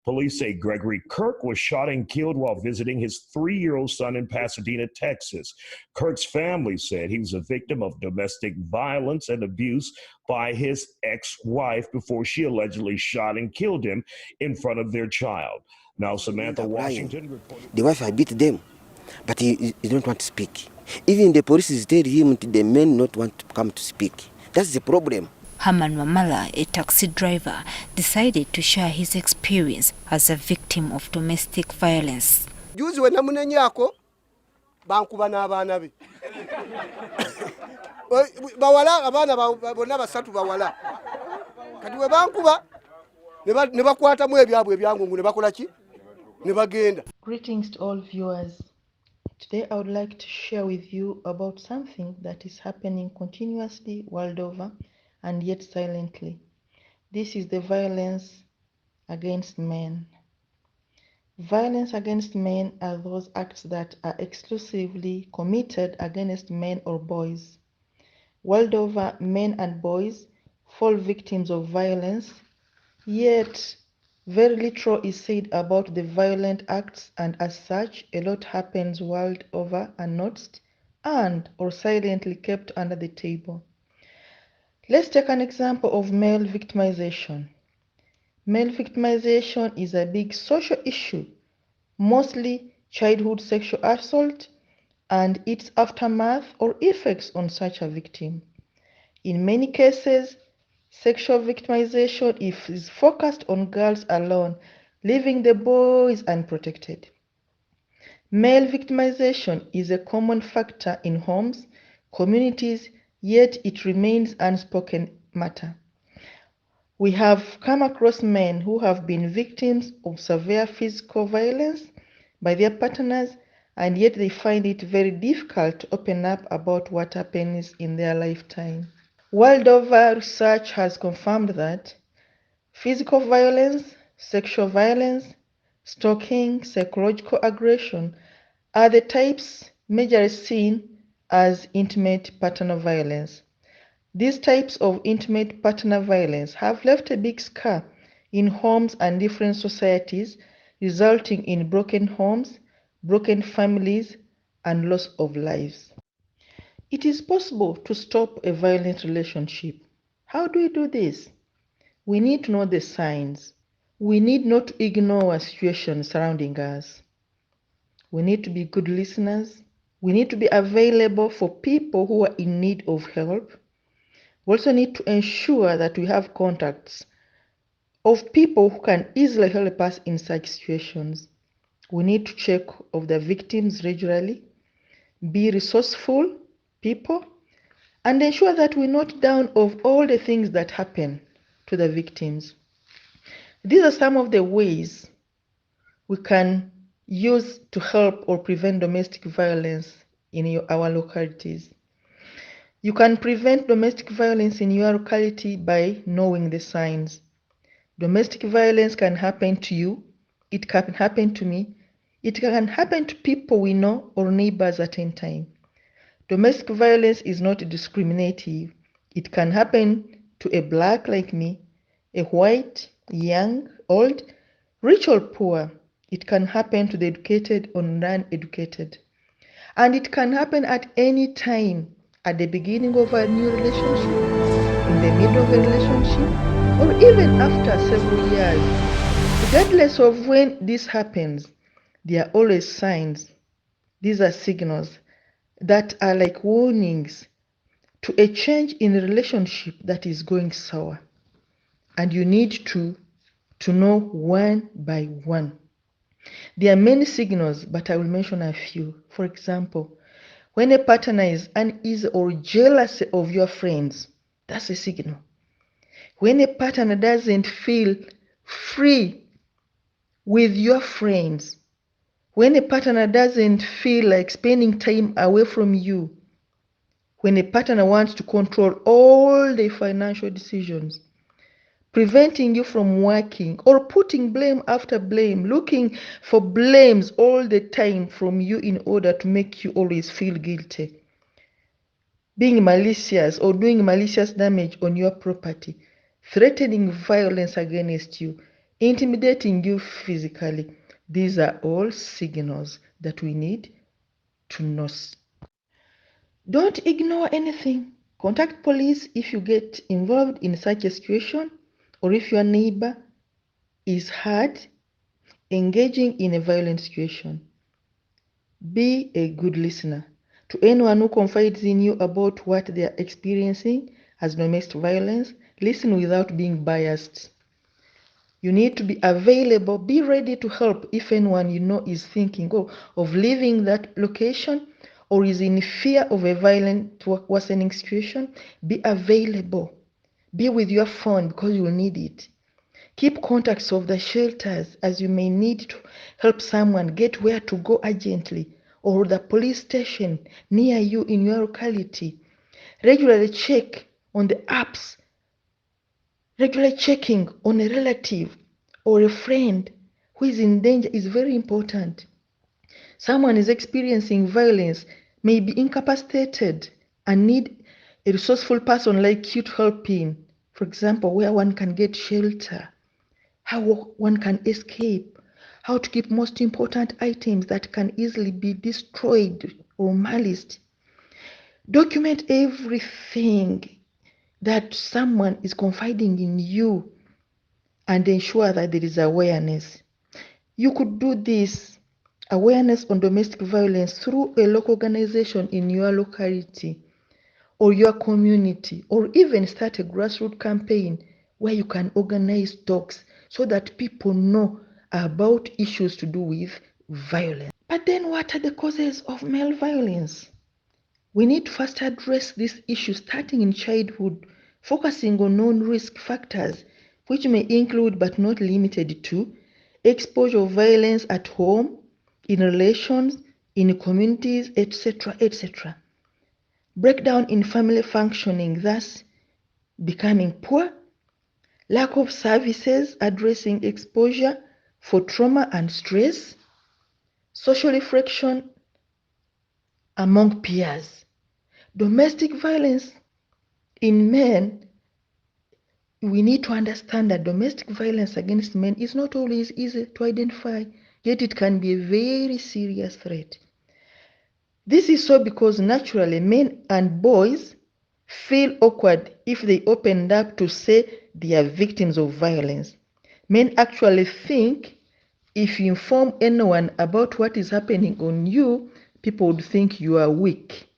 Police say Gregory Kirk was shot and killed while visiting his 3-year-old son in Pasadena, Texas. Kirk's family said he was a victim of domestic violence and abuse by his ex-wife before she allegedly shot and killed him in front of their child. Now, Samantha Washington reported the wife I beat them, but he don't want to speak. Even the police tell him the men not want to come to speak. That's the problem. Herman Wamala, a taxi driver, decided to share his experience as a victim of domestic violence. Juzi we namunenye yako bankuba n'abaana be bawala abaana bonna basatu bawala kati we bankuba ne bakwatamu ebyabwe ebyangu ne bakola ki ne bagenda. Greetings to all viewers. Today I would like to share with you about something that is happening continuously world over and yet silently. This is the violence against men. Violence against men are those acts that are exclusively committed against men or boys. World over, men and boys fall victims of violence, yet very little is said about the violent acts, and as such, a lot happens world over unnoticed and or silently kept under the table. Let's take an example of male victimization. Male victimization is a big social issue, mostly childhood sexual assault and its aftermath or effects on such a victim. In many cases, sexual victimization is focused on girls alone, leaving the boys unprotected. Male victimization is a common factor in homes, communities, yet it remains unspoken matter. We have come across men who have been victims of severe physical violence by their partners, and yet they find it very difficult to open up about what happens in their lifetime. World over, research has confirmed that physical violence, sexual violence, stalking, psychological aggression are the types majorly seen as intimate partner violence. These types of intimate partner violence have left a big scar in homes and different societies, resulting in broken homes, broken families, and loss of lives. It is possible to stop a violent relationship. How do we do this? We need to know the signs. We need not to ignore a situation surrounding us. We need to be good listeners. We need to be available for people who are in need of help. We also need to ensure that we have contacts of people who can easily help us in such situations. We need to check of the victims regularly, be resourceful people, and ensure that we note down of all the things that happen to the victims. These are some of the ways we can use to help or prevent domestic violence in our localities. You can prevent domestic violence in your locality by knowing the signs. Domestic violence can happen to you, it can happen to me, it can happen to people we know or neighbors at any time. Domestic violence is not discriminative. It can happen to a black like me, a white, young, old, rich or poor. It can happen to the educated or non-educated. And it can happen at any time, at the beginning of a new relationship, in the middle of a relationship, or even after several years. Regardless of when this happens, there are always signs. These are signals that are like warnings to a change in the relationship that is going sour. And you need to know one by one. There are many signals, but I will mention a few. For example, when a partner is uneasy or jealous of your friends, that's a signal. When a partner doesn't feel free with your friends, when a partner doesn't feel like spending time away from you, when a partner wants to control all the financial decisions, preventing you from working or putting blame after blame, looking for blames all the time from you in order to make you always feel guilty, being malicious or doing malicious damage on your property, threatening violence against you, intimidating you physically. These are all signals that we need to know. Don't ignore anything. Contact police if you get involved in such a situation or if your neighbor is hurt engaging in a violent situation. Be a good listener to anyone who confides in you about what they are experiencing as domestic violence. Listen without being biased. You need to be available, be ready to help if anyone you know is thinking of leaving that location or is in fear of a violent worsening situation. Be available. Be with your phone because you will need it. Keep contacts of the shelters as you may need to help someone get where to go urgently, or the police station near you in your locality. Regularly check on the apps. Regular checking on a relative or a friend who is in danger is very important. Someone is experiencing violence, may be incapacitated, and need a resourceful person like you to help in. For example, where one can get shelter, how one can escape, how to keep most important items that can easily be destroyed or maliced. Document everything that someone is confiding in you and ensure that there is awareness. You could do this awareness on domestic violence through a local organization in your locality or your community, or even start a grassroots campaign where you can organize talks so that people know about issues to do with violence. But then what are the causes of male violence? We need to first address this issue starting in childhood, focusing on known risk factors, which may include but not limited to exposure of violence at home, in relations, in communities, etc., etc. Breakdown in family functioning, thus becoming poor, lack of services addressing exposure for trauma and stress, social friction among peers. Domestic violence in men, we need to understand that domestic violence against men is not always easy to identify, yet it can be a very serious threat. This is so because naturally men and boys feel awkward if they opened up to say they are victims of violence. Men actually think if you inform anyone about what is happening on you, people would think you are weak,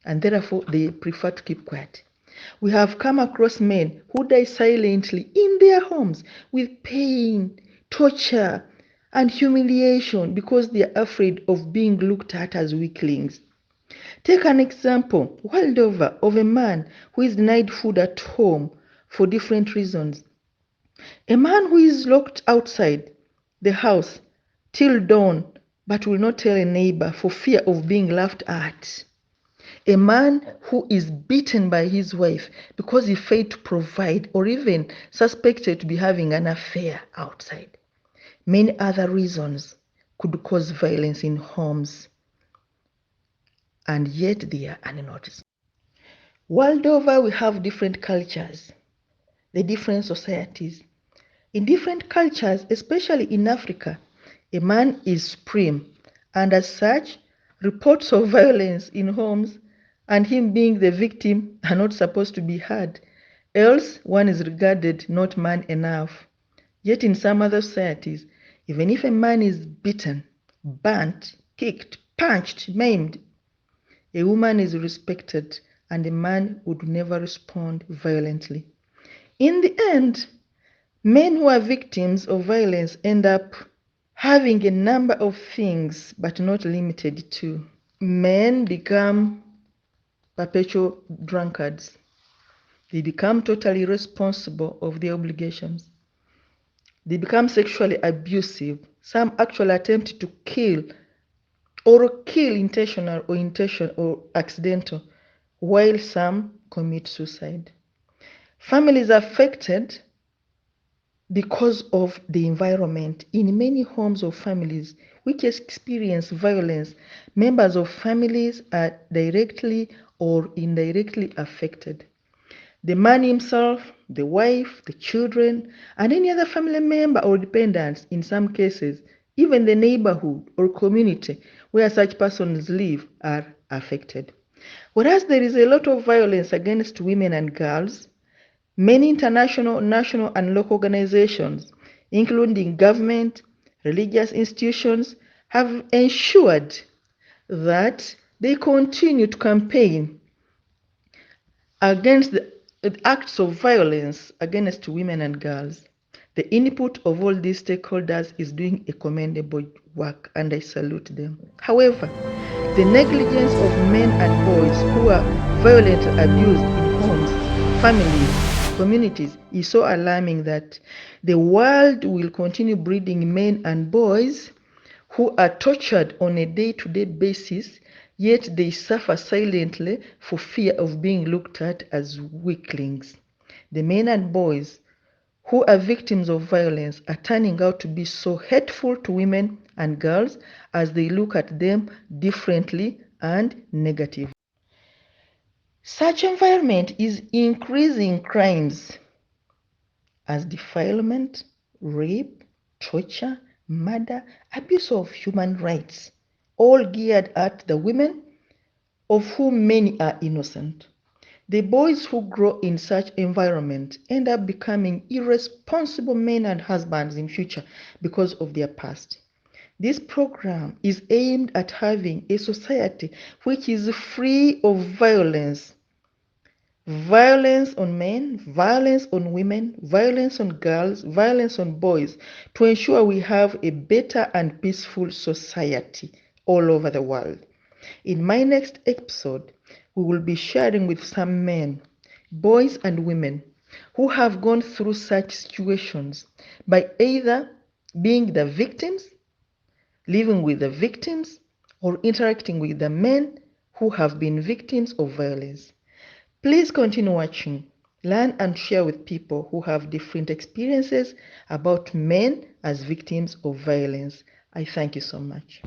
and therefore they prefer to keep quiet. We have come across men who die silently in their homes with pain, torture, and humiliation because they are afraid of being looked at as weaklings. Take an example, world over, of a man who is denied food at home for different reasons. A man who is locked outside the house till dawn but will not tell a neighbor for fear of being laughed at. A man who is beaten by his wife because he failed to provide or even suspected to be having an affair outside. Many other reasons could cause violence in homes, and yet they are unnoticed. World over, we have different cultures, the different societies. In different cultures, especially in Africa, a man is supreme, and as such, reports of violence in homes and him being the victim are not supposed to be heard, else one is regarded not man enough. Yet in some other societies, even if a man is beaten, burnt, kicked, punched, maimed, a woman is respected and a man would never respond violently. In the end, men who are victims of violence end up having a number of things, but not limited to. Men become perpetual drunkards. They become totally irresponsible of their obligations. They become sexually abusive. Some actually attempt to kill intentional or accidental, while some commit suicide. Families affected because of the environment. In many homes or families which experience violence, members of families are directly or indirectly affected. The man himself, the wife, the children, and any other family member or dependents, in some cases, even the neighborhood or community where such persons live are affected. Whereas there is a lot of violence against women and girls, many international, national, and local organizations, including government, religious institutions, have ensured that they continue to campaign against the acts of violence against women and girls. The input of all these stakeholders is doing a commendable work, and I salute them. However, the negligence of men and boys who are violently abused in homes, families, communities is so alarming that the world will continue breeding men and boys who are tortured on a day-to-day basis, yet they suffer silently for fear of being looked at as weaklings. The men and boys who are victims of violence are turning out to be so hateful to women and girls as they look at them differently and negatively. Such environment is increasing crimes as defilement, rape, torture, murder, abuse of human rights, all geared at the women, of whom many are innocent. The boys who grow in such environment end up becoming irresponsible men and husbands in future because of their past. This program is aimed at having a society which is free of violence. Violence on men, violence on women, violence on girls, violence on boys, to ensure we have a better and peaceful society all over the world. In my next episode, we will be sharing with some men, boys and women who have gone through such situations by either being the victims, living with the victims, or interacting with the men who have been victims of violence. Please continue watching, learn and share with people who have different experiences about men as victims of violence. I thank you so much.